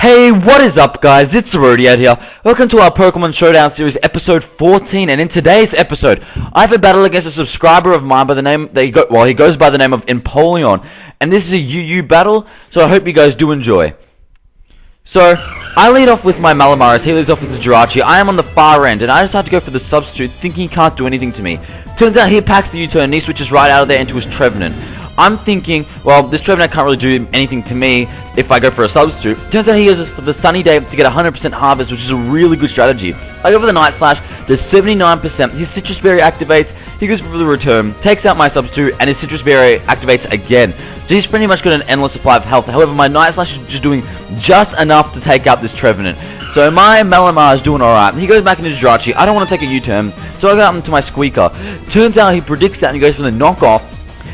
Hey, what is up guys, it's Arodiad here. Welcome to our Pokemon Showdown series episode 14, and in today's episode, I have a battle against a subscriber of mine by the name, he goes by the name of Empoleon, and this is a UU battle, so I hope you guys do enjoy. So, I lead off with my Malamar as he leads off with his Jirachi. I am on the far end, and I decide to go for the substitute, thinking he can't do anything to me. Turns out he packs the U-turn and he switches right out of there into his Trevenant. I'm thinking, well, this Trevenant can't really do anything to me if I go for a substitute. Turns out he goes for the Sunny Day to get 100% Harvest, which is a really good strategy. I go for the Night Slash, there's 79%, his Citrus Berry activates, he goes for the return, takes out my substitute, and his Citrus Berry activates again. So he's pretty much got an endless supply of health. However, my Night Slash is just doing just enough to take out this Trevenant. So my Malamar is doing alright. He goes back into Jirachi. I don't want to take a U-turn, so I go out into my Squeaker. Turns out he predicts that and he goes for the knockoff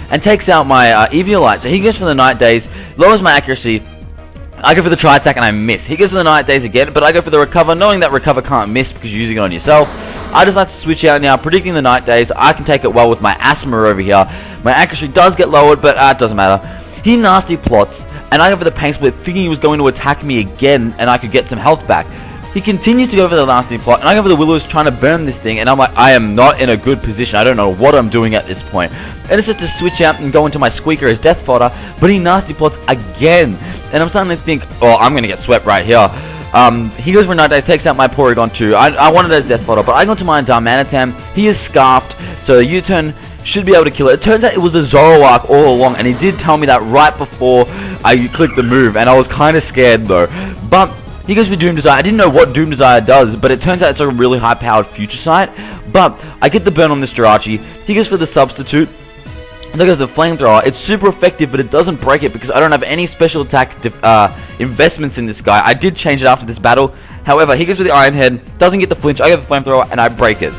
and takes out my Eviolite. So he goes for the Night Days, lowers my accuracy. I go for the Tri-Attack and I miss. He goes for the Night Days again, but I go for the Recover, knowing that Recover can't miss because you're using it on yourself. I just like to switch out now, predicting the Night Days. I can take it well with my Asthma over here. My accuracy does get lowered, but it doesn't matter. He nasty plots, and I go for the Pain Split, thinking he was going to attack me again and I could get some health back. He continues to go for the nasty plot, and I go for the Will-O-Wisp trying to burn this thing, and I'm like, I am not in a good position. I don't know what I'm doing at this point. And it's just to switch out and go into my Squeaker as Death Fodder, but he nasty plots again. And I'm starting to think, oh, I'm going to get swept right here. He goes for Night Days, takes out my Porygon too. I wanted it as Death Fodder, but I go to my Darmanitan. He is Scarfed, so the U-turn should be able to kill it. It turns out it was the Zoroark all along, and he did tell me that right before I clicked the move, and I was kind of scared though. But he goes for Doom Desire. I didn't know what Doom Desire does, but it turns out it's a really high-powered Future Sight. But I get the burn on this Jirachi. He goes for the substitute. Look at the Flamethrower. It's super effective, but it doesn't break it because I don't have any special attack investments in this guy. I did change it after this battle. However, he goes for the Iron Head, doesn't get the flinch. I get the Flamethrower, and I break it.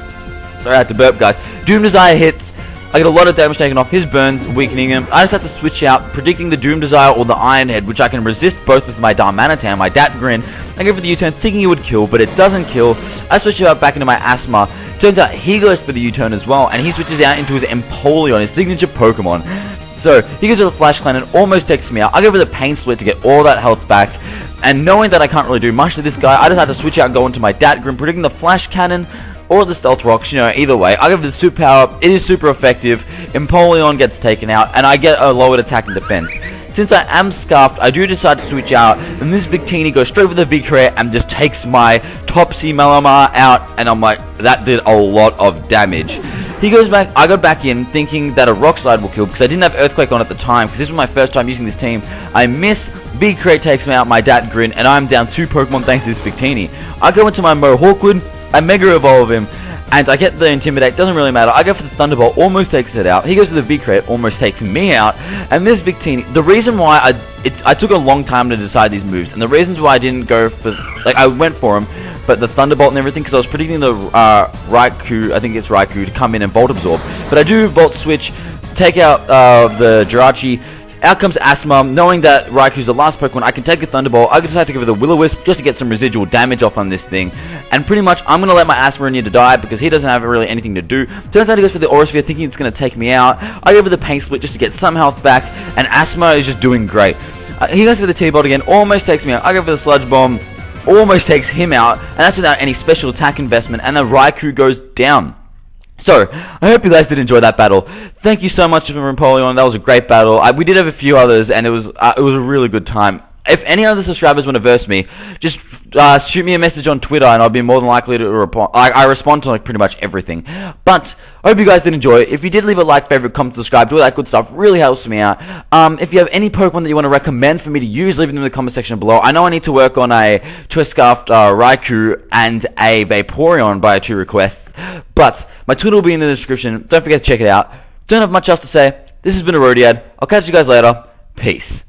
Sorry, I had to burp, guys. Doom Desire hits. I get a lot of damage taken off, his burns, weakening him. I just have to switch out, predicting the Doom Desire or the Iron Head, which I can resist both with my Darmanitan, my Datgrin. I go for the U-turn, thinking it would kill, but it doesn't kill. I switch it out back into my Asthma. Turns out he goes for the U-turn as well, and he switches out into his Empoleon, his signature Pokemon. So, he goes for the Flash Clan and almost takes me out. I go for the Pain Split to get all that health back. And knowing that I can't really do much to this guy, I just had to switch out and go into my Datgrin, predicting the Flash Cannon or the Stealth Rocks, you know, either way. I go for the Super Power, it is super effective, Empoleon gets taken out, and I get a lowered attack and defense. Since I am Scarfed, I do decide to switch out, and this Victini goes straight for the V-Crit and just takes my Topsy Malamar out, and I'm like, that did a lot of damage. He goes back, I go back in, thinking that a Rock Slide will kill, because I didn't have Earthquake on at the time, because this was my first time using this team. I miss, V-Crit takes me out, my Datgrin, and I'm down 2 Pokemon thanks to this Victini. I go into my Mohawkwood, I Mega Evolve him, and I get the Intimidate, doesn't really matter. I go for the Thunderbolt, almost takes it out. He goes to the V-Crit, almost takes me out. And this Victini, the reason why I took a long time to decide these moves, and the reasons why I didn't go for, like, I went for him, but the Thunderbolt and everything, because I was predicting the Raikou, I think it's Raikou, to come in and Volt Absorb. But I do Volt Switch, take out the Jirachi. Out comes Asthma, knowing that Raikou's the last Pokemon, I can take a Thunderbolt. I decide to go for the Will-O-Wisp just to get some residual damage off on this thing. And pretty much, I'm going to let my Asthma to die because he doesn't have really anything to do. Turns out he goes for the Aura Sphere, thinking it's going to take me out. I go for the Pain Split just to get some health back, and Asthma is just doing great. He goes for the T-Bolt again, almost takes me out. I go for the Sludge Bomb, almost takes him out, and that's without any special attack investment, and the Raikou goes down. So, I hope you guys did enjoy that battle. Thank you so much for Empoleon. That was a great battle. We did have a few others, and it was a really good time. If any other subscribers want to verse me, just shoot me a message on Twitter, and I'll be more than likely to respond. I respond to like pretty much everything. But I hope you guys did enjoy it. If you did, leave a like, favorite, comment, subscribe, do all that good stuff. Really helps me out. If you have any Pokemon that you want to recommend for me to use, leave them in the comment section below. I know I need to work on a Twist-Scarfed Raikou and a Vaporeon by 2 requests, but my Twitter will be in the description. Don't forget to check it out. Don't have much else to say. This has been Arodiad. I'll catch you guys later. Peace.